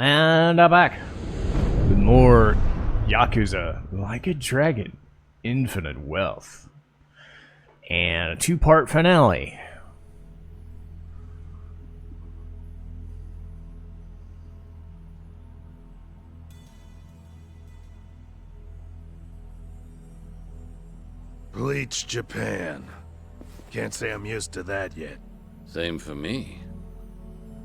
And I'm back with more Yakuza Like a Dragon, Infinite Wealth, and a two-part finale. Bleach Japan. Can't say I'm used to that yet. Same for me.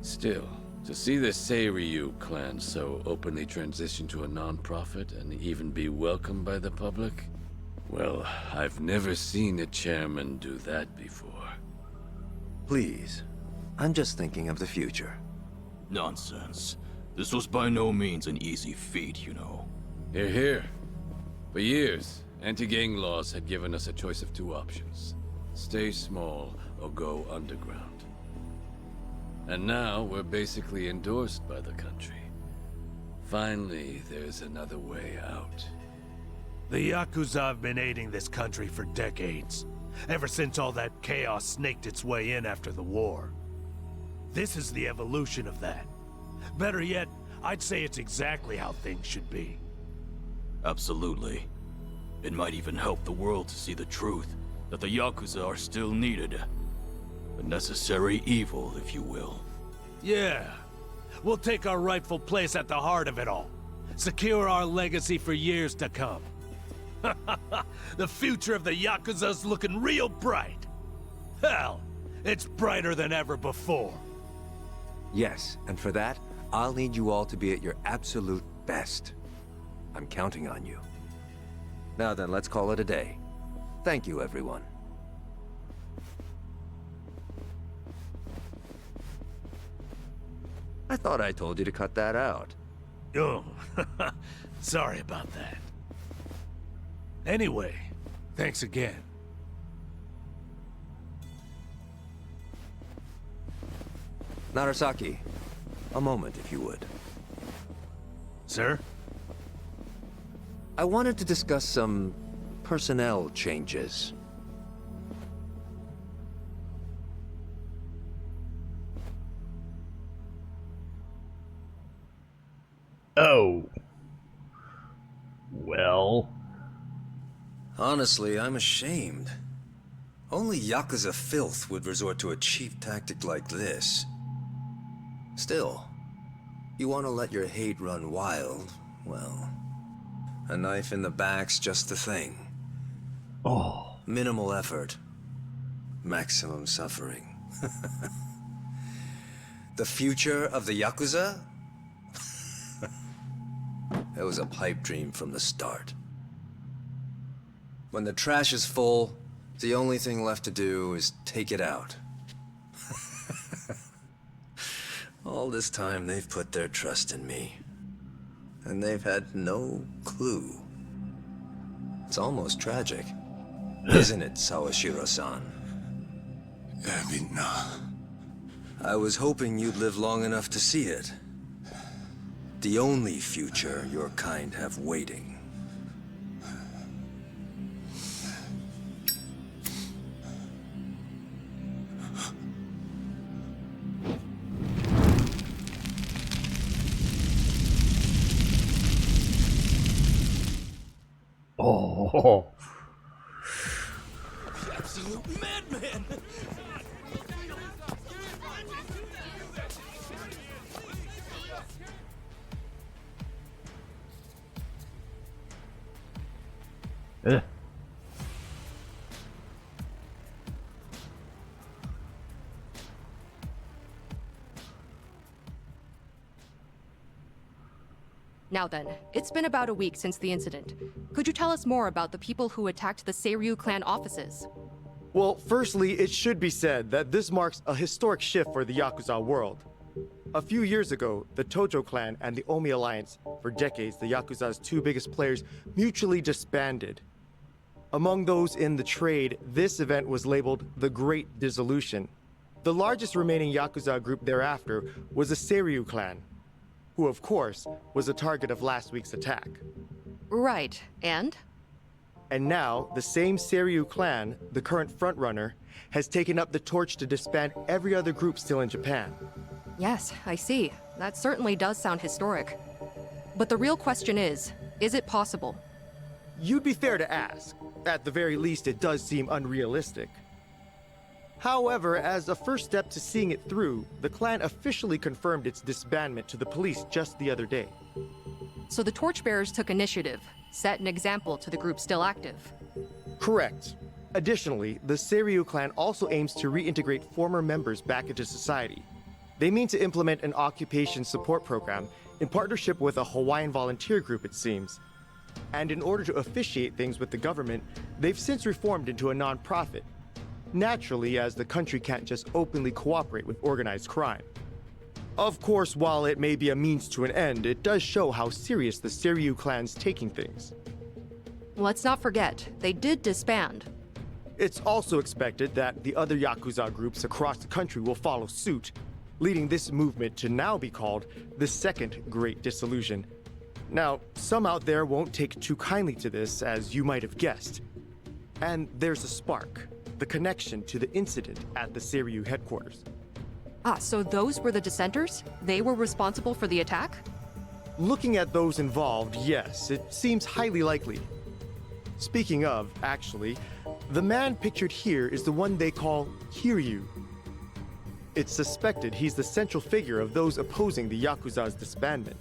Still, to see the Seiryu clan so openly transition to a non-profit and even be welcomed by the public? Well, I've never seen a chairman do that before. Please, I'm just thinking of the future. Nonsense. This was by no means an easy feat, you know. Hear, hear. For years, anti-gang laws had given us a choice of two options. Stay small or go underground. And now we're basically endorsed by the country. Finally, there's another way out. The Yakuza have been aiding this country for decades. Ever since all that chaos snaked its way in after the war. This is the evolution of that. Better yet, I'd say it's exactly how things should be. Absolutely. It might even help the world to see the truth, that the Yakuza are still needed. A necessary evil, if you will. Yeah. We'll take our rightful place at the heart of it all. Secure our legacy for years to come. The future of the Yakuza's looking real bright. Hell, it's brighter than ever before. Yes, and for that, I'll need you all to be at your absolute best. I'm counting on you. Now then, let's call it a day. Thank you, everyone. I thought I told you to cut that out. Oh, sorry about that. Anyway, thanks again. Narasaki, a moment if you would. Sir? I wanted to discuss some personnel changes. Oh. Well. Honestly, I'm ashamed. Only Yakuza filth would resort to a cheap tactic like this. Still, you want to let your hate run wild, well, a knife in the back's just the thing. Oh. Minimal effort, maximum suffering. The future of the Yakuza? It was a pipe dream from the start. When the trash is full, the only thing left to do is take it out. All this time they've put their trust in me. And they've had no clue. It's almost tragic. Isn't it, Sawashiro-san? Ebina. I was hoping you'd live long enough to see it. The only future your kind have waiting. Oh. Absolute madman! Ugh. Now then, it's been about a week since the incident. Could you tell us more about the people who attacked the Seiryu clan offices? Well, firstly, it should be said that this marks a historic shift for the Yakuza world. A few years ago, the Tojo clan and the Omi Alliance, for decades the Yakuza's two biggest players, mutually disbanded. Among those in the trade, this event was labeled the Great Dissolution. The largest remaining Yakuza group thereafter was the Seiryu clan, who of course was the target of last week's attack. Right, and? And now, the same Seiryu clan, the current frontrunner, has taken up the torch to disband every other group still in Japan. Yes, I see. That certainly does sound historic. But the real question is it possible? You'd be fair to ask. At the very least, it does seem unrealistic. However, as a first step to seeing it through, the clan officially confirmed its disbandment to the police just the other day. So the torchbearers took initiative, set an example to the group still active. Correct. Additionally, the Seiryu clan also aims to reintegrate former members back into society. They mean to implement an occupation support program in partnership with a Hawaiian volunteer group, it seems. And in order to officiate things with the government, they've since reformed into a non-profit. Naturally, as the country can't just openly cooperate with organized crime. Of course, while it may be a means to an end, it does show how serious the Seiryu clan's taking things. Let's not forget, they did disband. It's also expected that the other Yakuza groups across the country will follow suit, leading this movement to now be called the Second Great Dissolution. Now, some out there won't take too kindly to this, as you might have guessed. And there's a spark, the connection to the incident at the Seiryu headquarters. Ah, so those were the dissenters? They were responsible for the attack? Looking at those involved, yes, it seems highly likely. Speaking of, actually, the man pictured here is the one they call Kiryu. It's suspected he's the central figure of those opposing the Yakuza's disbandment.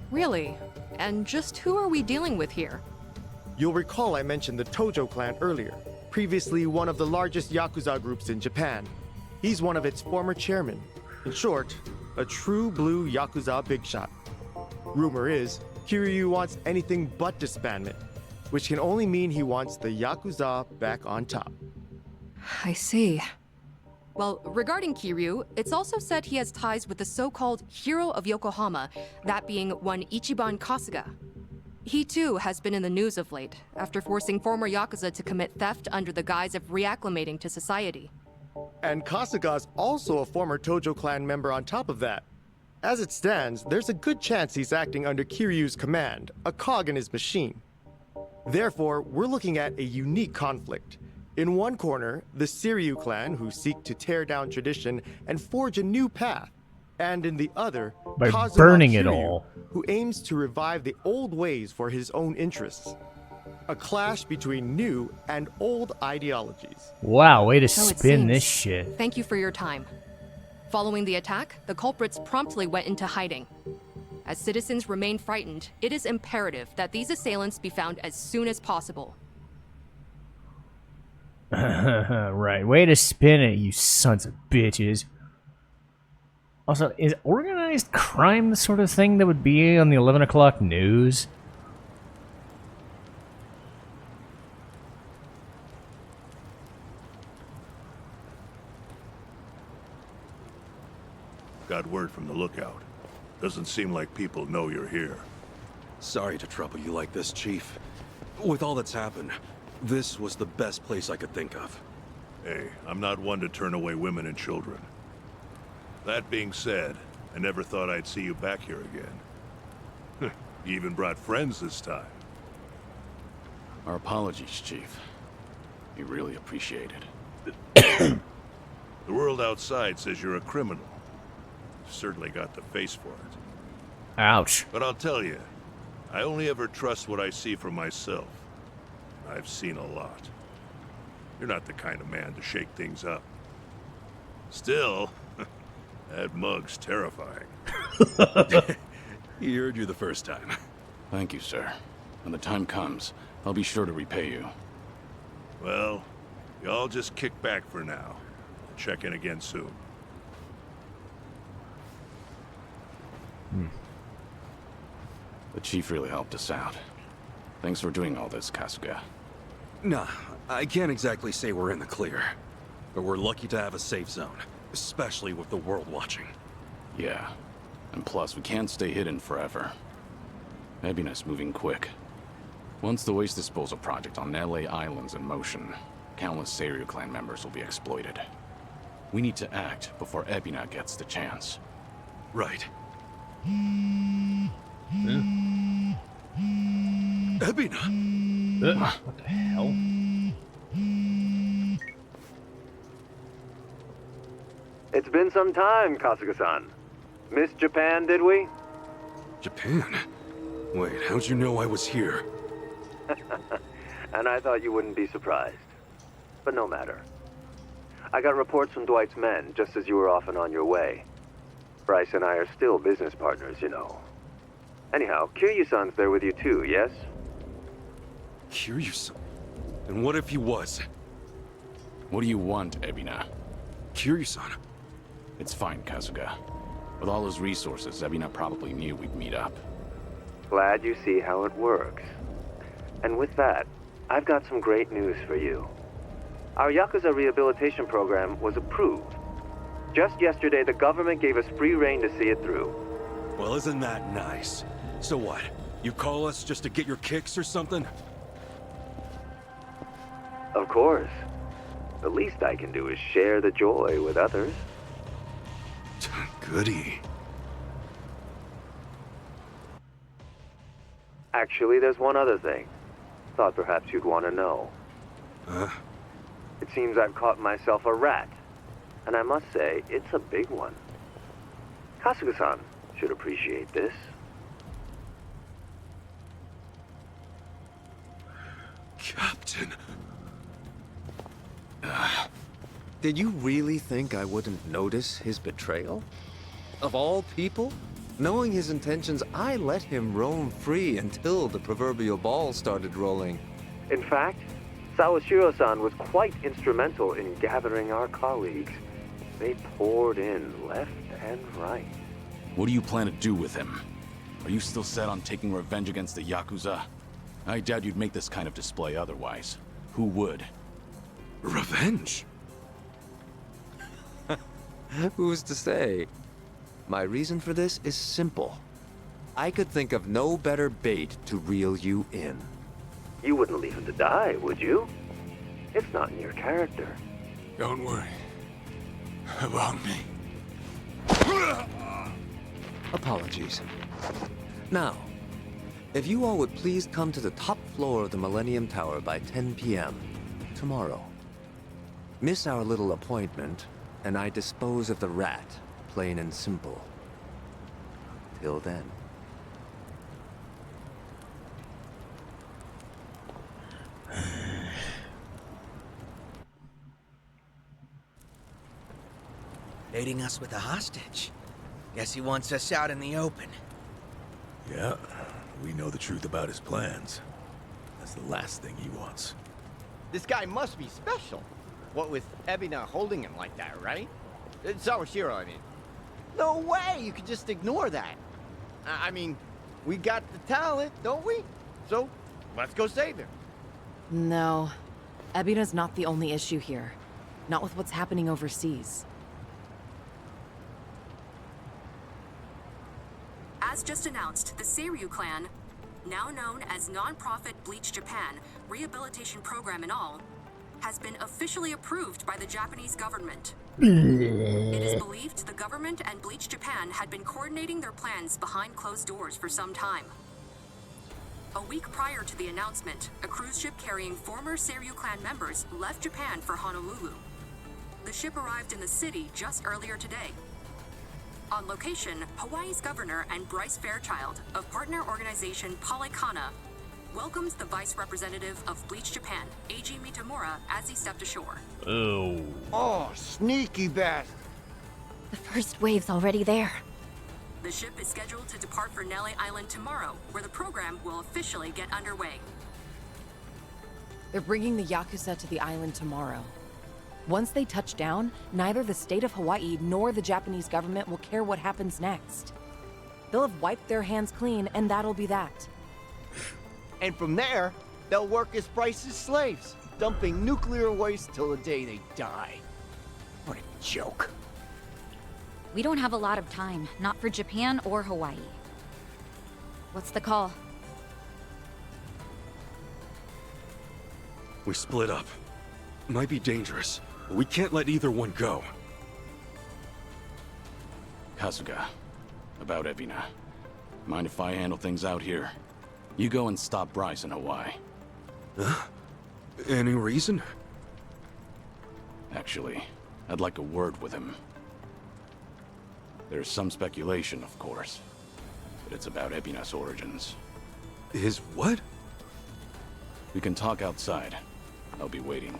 Really? And just who are we dealing with here? You'll recall I mentioned the Tojo clan earlier, previously one of the largest Yakuza groups in Japan. He's one of its former chairmen. In short, a true blue Yakuza big shot. Rumor is, Kiryu wants anything but disbandment, which can only mean he wants the Yakuza back on top. I see. Well, regarding Kiryu, it's also said he has ties with the so-called hero of Yokohama, that being one Ichiban Kasuga. He too has been in the news of late, after forcing former Yakuza to commit theft under the guise of reacclimating to society. And Kasuga's also a former Tojo clan member on top of that. As it stands, there's a good chance he's acting under Kiryu's command, a cog in his machine. Therefore, we're looking at a unique conflict. In one corner, the Seiryu clan, who seek to tear down tradition and forge a new path. And in the other, by Kazuma burning it Kiryu, all. who aims to revive the old ways for his own interests. A clash between new and old ideologies. Wow, way to So it spin seems. this shit. Thank you for your time. Following the attack, the culprits promptly went into hiding. As citizens remain frightened, it is imperative that these assailants be found as soon as possible. Right, way to spin it, you sons of bitches. Also, is organized crime the sort of thing that would be on the 11 o'clock news? Got word from the lookout. Doesn't seem like people know you're here. Sorry to trouble you like this, Chief. With all that's happened, this was the best place I could think of. Hey, I'm not one to turn away women and children. That being said, I never thought I'd see you back here again. You even brought friends this time. Our apologies, Chief. We really appreciate it. The world outside says you're a criminal. You've certainly got the face for it. Ouch. But I'll tell you, I only ever trust what I see for myself. I've seen a lot. You're not the kind of man to shake things up. Still, that mug's terrifying. He heard you the first time. Thank you, sir. When the time comes, I'll be sure to repay you. Well, y'all just kick back for now. I'll check in again soon. The Chief really helped us out. Thanks for doing all this, Kasuga. Nah, I can't exactly say we're in the clear. But we're lucky to have a safe zone, especially with the world watching. Yeah. And plus, we can't stay hidden forever. Ebina's moving quick. Once the waste disposal project on LA Island's in motion, countless Seiryu clan members will be exploited. We need to act before Ebina gets the chance. Right. Yeah. Ebina! What the hell? It's been some time, Kasuga-san. Missed Japan, did we? Japan? Wait, how'd you know I was here? And I thought you wouldn't be surprised. But no matter. I got reports from Dwight's men just as you were off and on your way. Bryce and I are still business partners, you know. Anyhow, Kiryu-san's there with you too, yes? Kiryu-san? And what if he was? What do you want, Ebina? Kiryu-san? It's fine, Kasuga. With all his resources, Ebina probably knew we'd meet up. Glad you see how it works. And with that, I've got some great news for you. Our Yakuza rehabilitation program was approved. Just yesterday, the government gave us free rein to see it through. Well, isn't that nice? So what? You call us just to get your kicks or something? Of course. The least I can do is share the joy with others. Goody. Actually, there's one other thing. Thought perhaps you'd want to know. Huh? It seems I've caught myself a rat. And I must say, it's a big one. Kasuga-san should appreciate this. Captain. Did you really think I wouldn't notice his betrayal? Of all people? Knowing his intentions, I let him roam free until the proverbial ball started rolling. In fact, Sawashiro-san was quite instrumental in gathering our colleagues. They poured in left and right. What do you plan to do with him? Are you still set on taking revenge against the Yakuza? I doubt you'd make this kind of display otherwise. Who would? Revenge? Who's to say? My reason for this is simple. I could think of no better bait to reel you in. You wouldn't leave him to die, would you? It's not in your character. Don't worry about me. Apologies. Now, if you all would please come to the top floor of the Millennium Tower by 10 p.m. tomorrow. Miss our little appointment, and I dispose of the rat, plain and simple. Till then. Baiting us with a hostage. Guess he wants us out in the open. Yeah, we know the truth about his plans. That's the last thing he wants. This guy must be special. What with Ebina holding him like that, right? Sawashiro, I mean. No way you could just ignore that. I mean, we got the talent, don't we? So, let's go save him. No. Ebina's not the only issue here. Not with what's happening overseas. As just announced, the Seiryu clan, now known as non-profit Bleach Japan, rehabilitation program and all, has been officially approved by the Japanese government. It is believed the government and Bleach Japan had been coordinating their plans behind closed doors for some time. A week prior to the announcement, a cruise ship carrying former Seiryu clan members left Japan for Honolulu. The ship arrived in the city just earlier today. On location, Hawaii's governor and Bryce Fairchild of partner organization Palekana welcomes the vice representative of Bleach Japan, Eiji Mitamura, as he stepped ashore. Oh. Oh, sneaky bastard. The first wave's already there. The ship is scheduled to depart for Nele Island tomorrow, where the program will officially get underway. They're bringing the Yakuza to the island tomorrow. Once they touch down, neither the state of Hawaii nor the Japanese government will care what happens next. They'll have wiped their hands clean, and that'll be that. And from there, they'll work as Bryce's slaves, dumping nuclear waste till the day they die. What a joke. We don't have a lot of time, not for Japan or Hawaii. What's the call? We split up. Might be dangerous, but we can't let either one go. Kasuga, about Ebina. Mind if I handle things out here? You go and stop Bryce in Hawaii. Huh? Any reason? Actually, I'd like a word with him. There's some speculation, of course, but it's about Ebina's origins. His what? We can talk outside. I'll be waiting.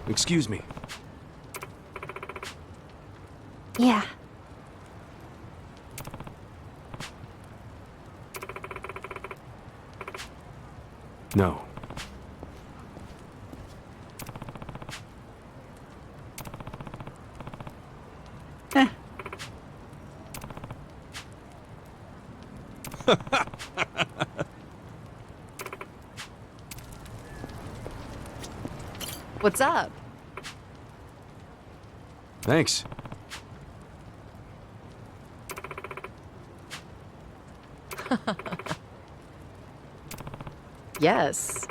Excuse me. Yeah. No. What's up? Thanks. Yes.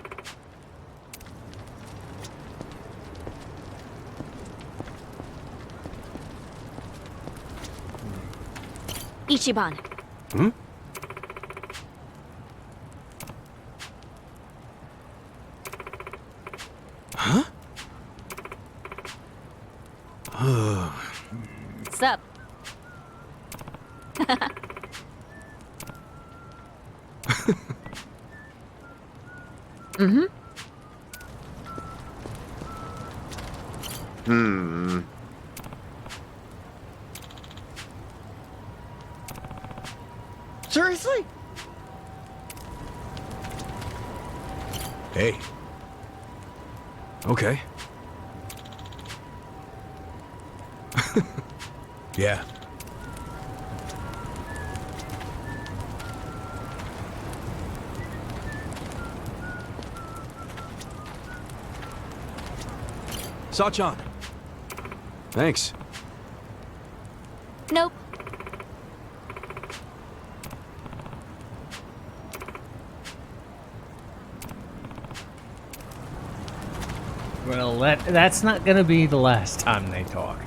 Ichiban. Hmm? Huh? What's up? Mm-hmm. Seriously? Hey. Okay. Yeah. Sachan. Thanks. Nope. Well, that's not gonna be the last time they talk.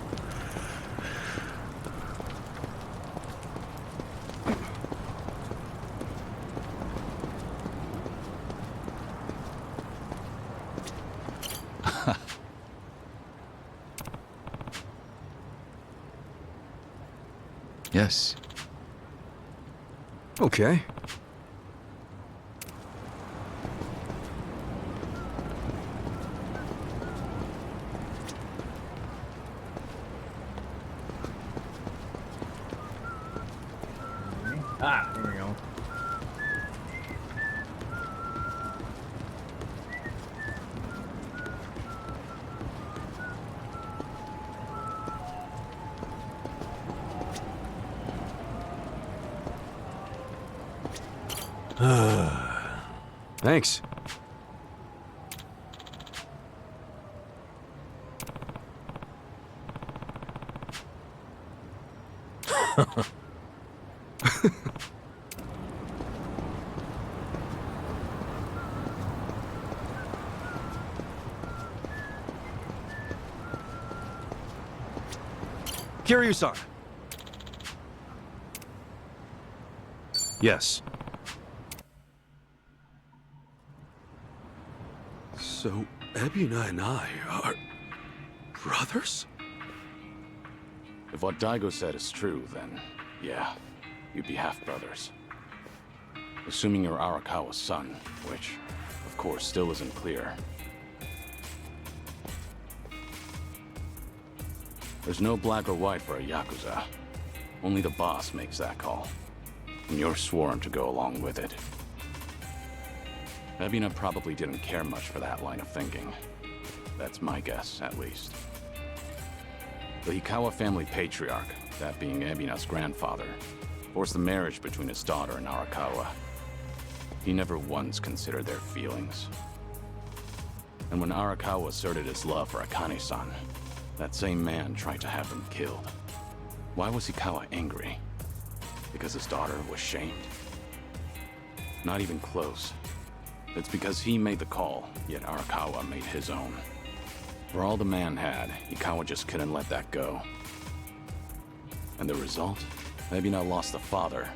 Yes. Okay. Ah, there we go. Thanks. Kiryu-san. Yes. So, Ebina and I are brothers? If what Daigo said is true, then yeah, you'd be half-brothers. Assuming you're Arakawa's son, which, of course, still isn't clear. There's no black or white for a Yakuza. Only the boss makes that call. And you're sworn to go along with it. Ebina probably didn't care much for that line of thinking. That's my guess, at least. The Hikawa family patriarch, that being Ebina's grandfather, forced the marriage between his daughter and Arakawa. He never once considered their feelings. And when Arakawa asserted his love for Akane-san, that same man tried to have him killed. Why was Hikawa angry? Because his daughter was shamed? Not even close. It's because he made the call, yet Arakawa made his own. For all the man had, Hikawa just couldn't let that go. And the result? Ebina lost a father,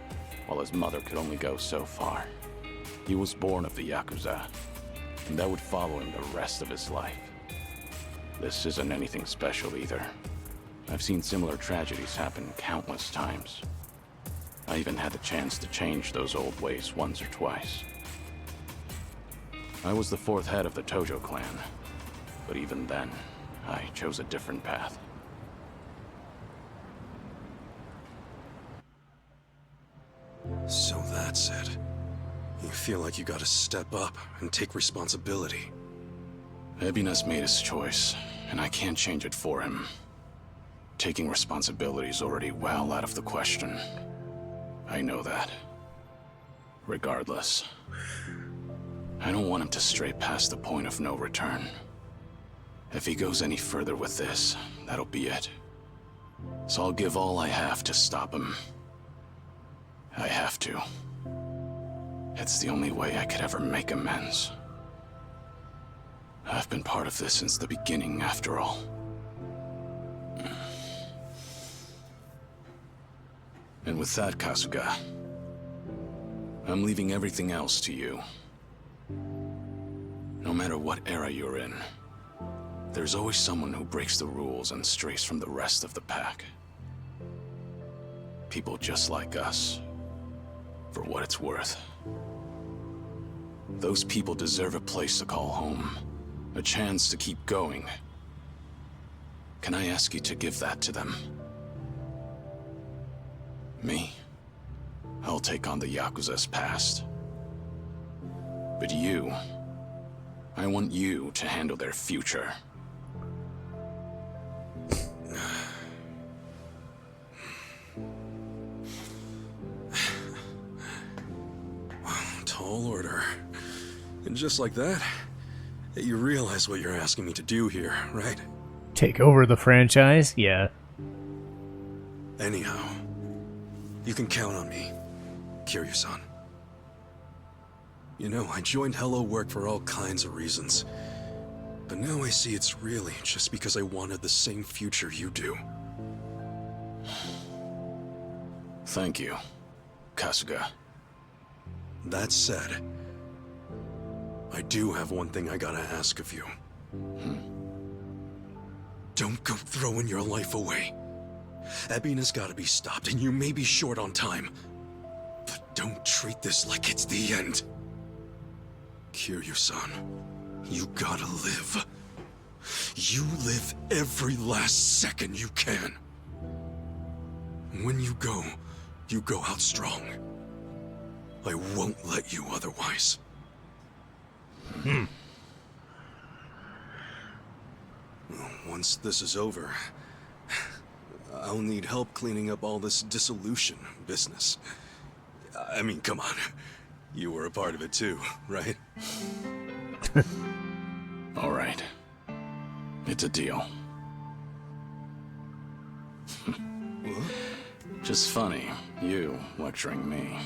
while his mother could only go so far. He was born of the Yakuza, and that would follow him the rest of his life. This isn't anything special either. I've seen similar tragedies happen countless times. I even had the chance to change those old ways once or twice. I was the fourth head of the Tojo clan, but even then, I chose a different path. So that's it. You feel like you gotta step up and take responsibility. Ebina's made his choice, and I can't change it for him. Taking responsibility is already well out of the question. I know that. Regardless, I don't want him to stray past the point of no return. If he goes any further with this, that'll be it. So I'll give all I have to stop him. I have to. It's the only way I could ever make amends. I've been part of this since the beginning, after all. And with that, Kasuga, I'm leaving everything else to you. No matter what era you're in, there's always someone who breaks the rules and strays from the rest of the pack. People just like us, for what it's worth. Those people deserve a place to call home, a chance to keep going. Can I ask you to give that to them? Me? I'll take on the Yakuza's past. But you, I want you to handle their future. Tall order. And just like that, you realize what you're asking me to do here, right? Take over the franchise? Yeah. Anyhow, you can count on me, Kiryu-san. You know, I joined Hello Work for all kinds of reasons. But now I see it's really just because I wanted the same future you do. Thank you, Kasuga. That said, I do have one thing I gotta ask of you. Don't go throwing your life away. Ebina's gotta be stopped, and you may be short on time. But don't treat this like it's the end. Kiryu-san, you gotta live. You live every last second you can. When you go out strong. I won't let you otherwise. Once this is over, I'll need help cleaning up all this dissolution business. I mean, come on. You were a part of it too, right? All right. It's a deal. Just funny, you lecturing me.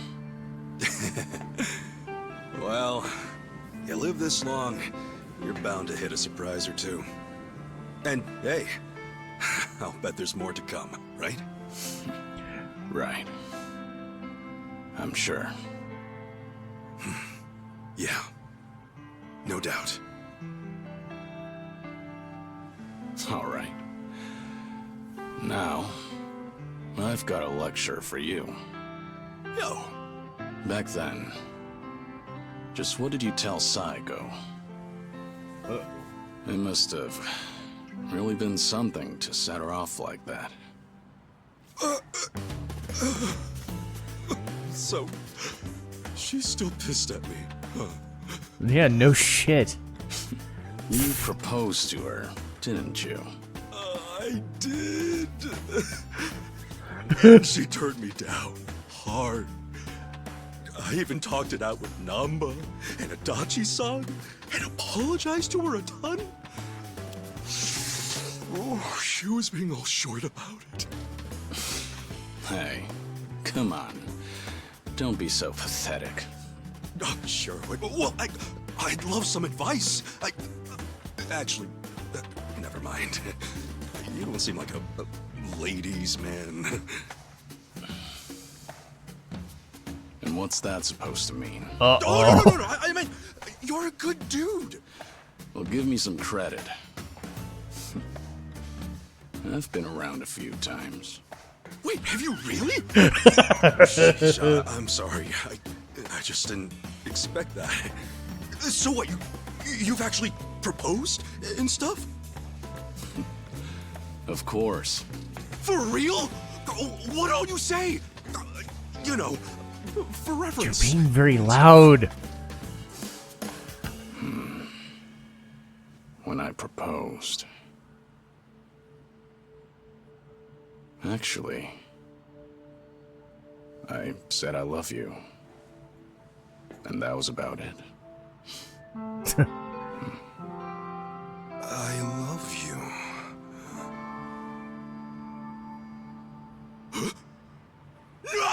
Well, you live this long, you're bound to hit a surprise or two. And hey, I'll bet there's more to come, right? Right. I'm sure. Yeah, no doubt. All right. Now, I've got a lecture for you. No. Back then, just what did you tell Saigo? It must have really been something to set her off like that. So, she's still pissed at me, huh? Yeah, no shit. You proposed to her, didn't you? I did. And she turned me down hard. I even talked it out with Namba and Adachi-san and apologized to her a ton. Oh, she was being all short about it. Hey, come on. Don't be so pathetic. Oh, sure. Well, I'd love some advice. Actually, never mind. You don't seem like a ladies' man. And what's that supposed to mean? Oh, no. I mean, you're a good dude. Well, give me some credit. I've been around a few times. Wait, have you really? I'm sorry. I just didn't expect that. So what, you've actually proposed and stuff? Of course. For real? What all you say? You know, for reference. You're being very loud. When I proposed. Actually, I said I love you. And that was about it. I love you. No!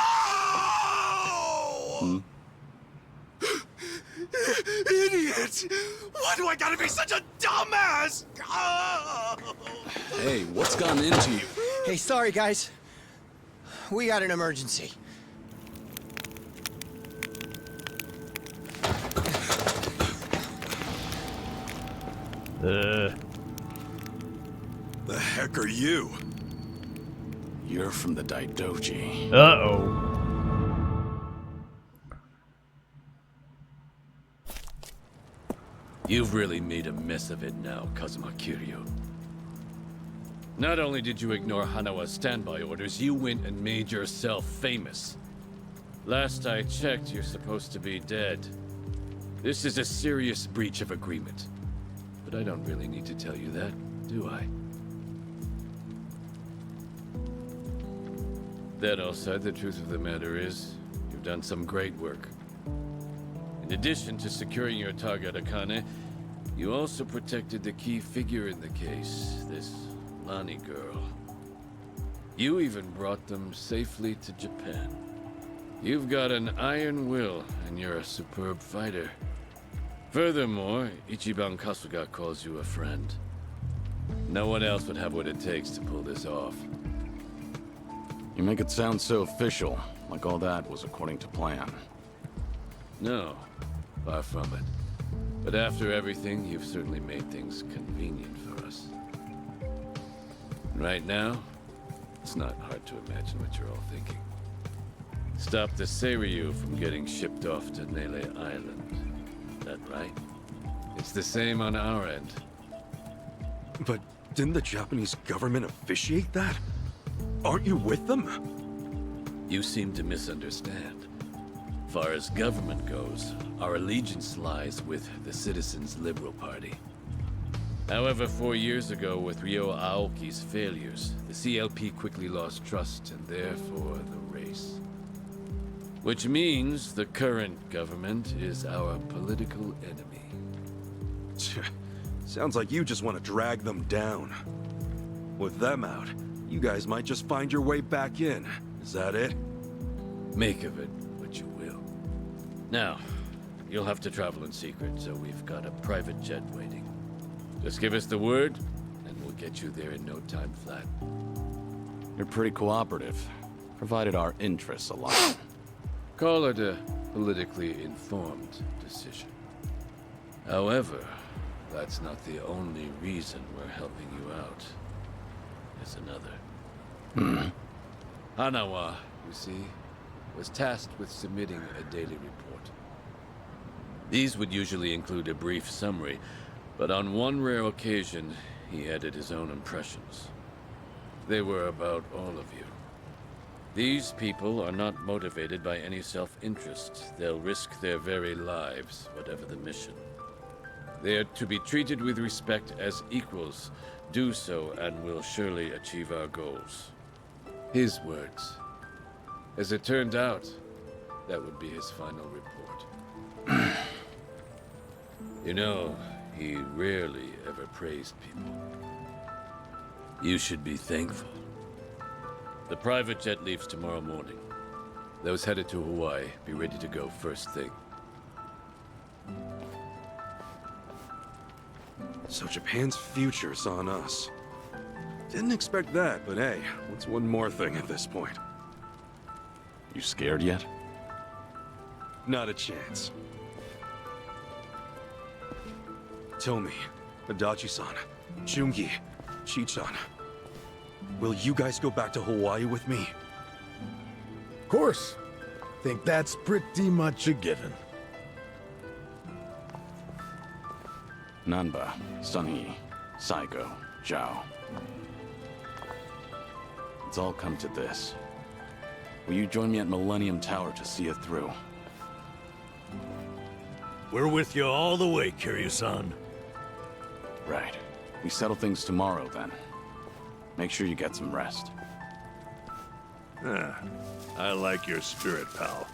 Idiot! Why do I gotta be such a dumbass? Oh! Hey, what's gotten into you? Hey, sorry, guys. We got an emergency. The heck are you? You're from the Daidoji. Uh-oh. You've really made a mess of it now, Kasuga Kiryu. Not only did you ignore Hanawa's standby orders, you went and made yourself famous. Last I checked, you're supposed to be dead. This is a serious breach of agreement. But I don't really need to tell you that, do I? That all said, the truth of the matter is, you've done some great work. In addition to securing your target, Akane, you also protected the key figure in the case, this Lani girl. You even brought them safely to Japan. You've got an iron will, and you're a superb fighter. Furthermore, Ichiban Kasuga calls you a friend. No one else would have what it takes to pull this off. You make it sound so official, like all that was according to plan. No, far from it. But after everything, you've certainly made things convenient for us. Right now, it's not hard to imagine what you're all thinking. Stop the Seiryu from getting shipped off to Nele Island. That right? It's the same on our end. But didn't the Japanese government officiate that? Aren't you with them? You seem to misunderstand. Far as government goes, our allegiance lies with the Citizens Liberal Party. However, 4 years ago, with Ryo Aoki's failures, the CLP quickly lost trust and therefore the race. Which means the current government is our political enemy. Sounds like you just want to drag them down. With them out, you guys might just find your way back in. Is that it? Make of it what you will. Now, you'll have to travel in secret, so we've got a private jet waiting. Just give us the word, and we'll get you there in no time flat. You're pretty cooperative, provided our interests align. Call it a politically informed decision. However, that's not the only reason we're helping you out. There's another. Hanawa, you see, was tasked with submitting a daily report. These would usually include a brief summary, but on one rare occasion, he added his own impressions. They were about all of you. These people are not motivated by any self-interest. They'll risk their very lives, whatever the mission. They are to be treated with respect as equals. Do so, and we'll surely achieve our goals. His words. As it turned out, that would be his final report. You know, he rarely ever praised people. You should be thankful. The private jet leaves tomorrow morning. Those headed to Hawaii, be ready to go first thing. So Japan's future's on us. Didn't expect that, but hey, what's one more thing at this point? You scared yet? Not a chance. Tomi, Adachi-san, Jungi, Chi-chan. Will you guys go back to Hawaii with me? Of course. Think that's pretty much a given. Nanba, Sunhee, Saigo, Zhao. It's all come to this. Will you join me at Millennium Tower to see it through? We're with you all the way, Kiryu-san. Right. We settle things tomorrow, then. Make sure you get some rest. I like your spirit, pal.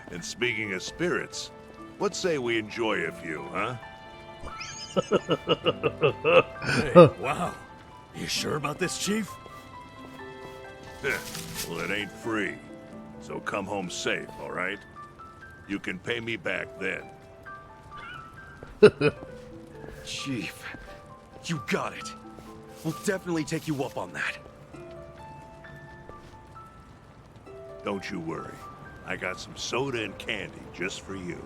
And speaking of spirits, what say we enjoy a few, huh? Hey, wow. You sure about this, Chief? Well, it ain't free. So come home safe, all right? You can pay me back then. Chief, you got it. We'll definitely take you up on that. Don't you worry. I got some soda and candy just for you.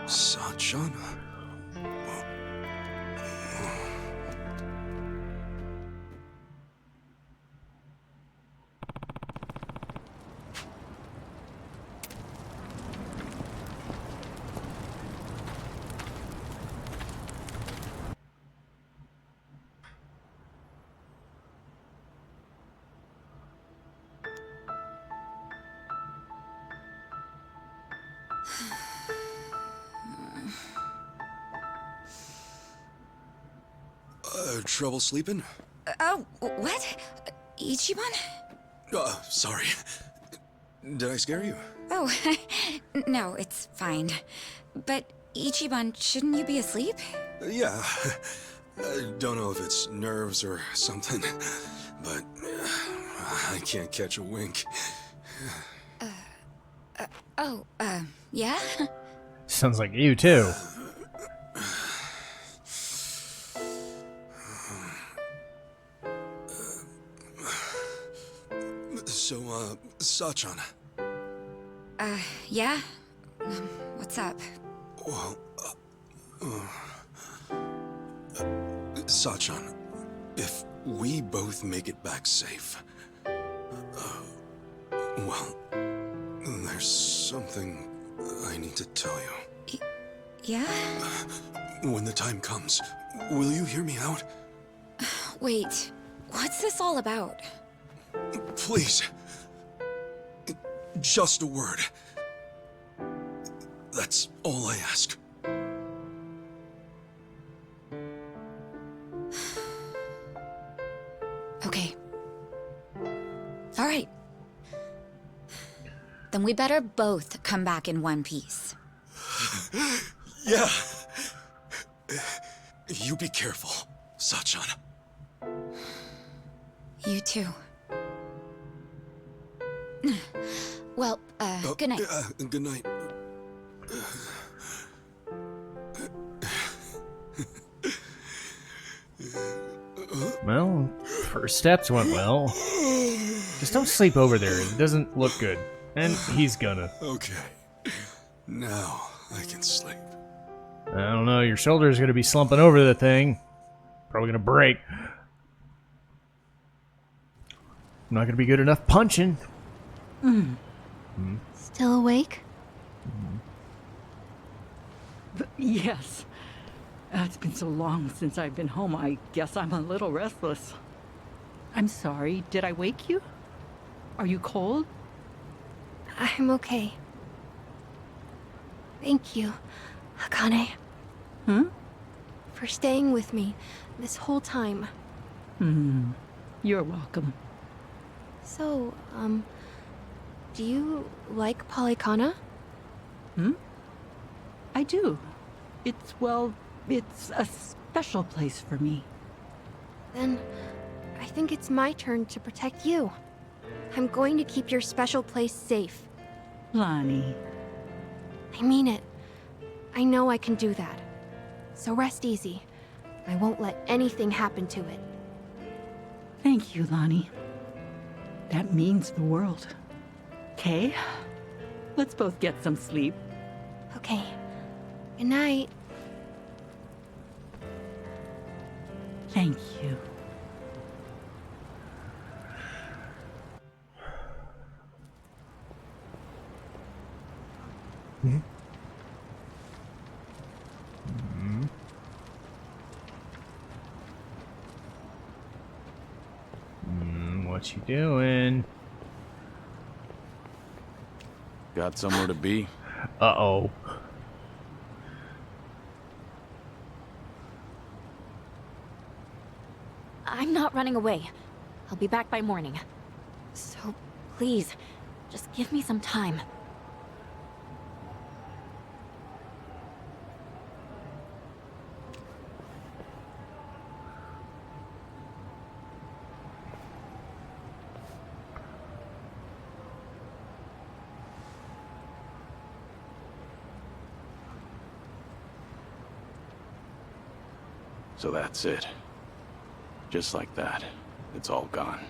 Sachan? Trouble sleeping? Oh, what? Ichiban? Sorry. Did I scare you? Oh, no, it's fine. But Ichiban, shouldn't you be asleep? Yeah. I don't know if it's nerves or something, but I can't catch a wink. Yeah? Sounds like you, too. So, Sachan. Yeah? What's up? Well, Sachan, if we both make it back safe, well, there's something I need to tell you. Yeah? When the time comes, will you hear me out? Wait, what's this all about? Please. Just a word. That's all I ask. Okay. All right. Then we better both come back in one piece. Yeah. You be careful, Sachan. You too. Well, good night. Good night. Well, first steps went well. Just don't sleep over there. It doesn't look good. And he's gonna. Okay. Now I can sleep. I don't know. Your shoulder's gonna be slumping over the thing. Probably gonna break. I'm not gonna be good enough punching. Still awake? Yes. It's been so long since I've been home. I guess I'm a little restless. I'm sorry. Did I wake you? Are you cold? I'm okay. Thank you, Akane. For staying with me this whole time. You're welcome. So, do you like Polycana? I do. It's a special place for me. Then, I think it's my turn to protect you. I'm going to keep your special place safe. Lonnie. I mean it. I know I can do that. So rest easy. I won't let anything happen to it. Thank you, Lonnie. That means the world. Okay? Let's both get some sleep. Okay. Good night. Thank you. What you doing? Got somewhere to be? Uh-oh. I'm not running away. I'll be back by morning. So, please, just give me some time. So that's it. Just like that, it's all gone.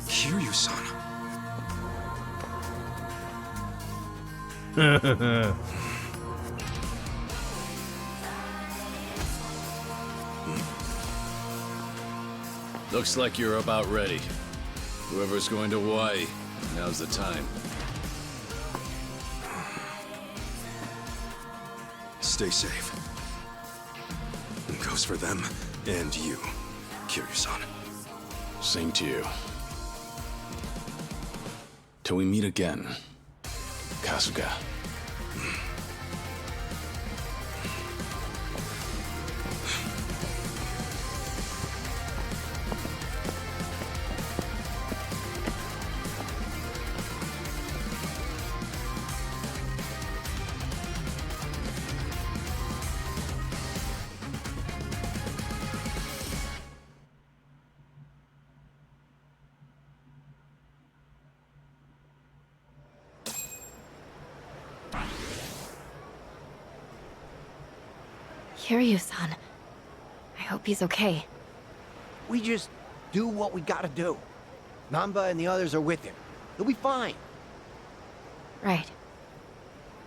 Kiryu-san. Looks like you're about ready. Whoever's going to Hawaii, now's the time. Stay safe. It goes for them and you, Kiryu-san. Same to you. Till we meet again, Kasuga. Kiryu-san. I hope he's okay. We just do what we gotta do. Namba and the others are with him. He'll be fine. Right.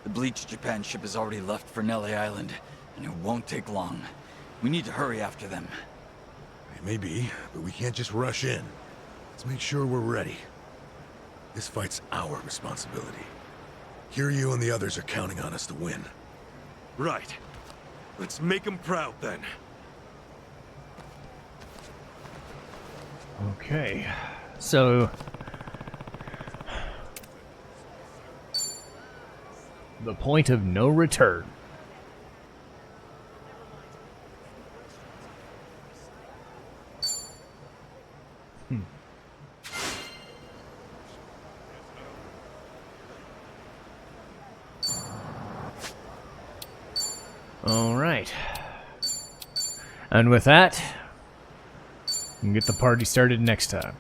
The Bleach Japan ship has already left for Nelly Island, and it won't take long. We need to hurry after them. Maybe, but we can't just rush in. Let's make sure we're ready. This fight's our responsibility. Kiryu and the others are counting on us to win. Right. Let's make them proud, then. Okay. So... The point of no return. Alright. And with that, we can get the party started next time.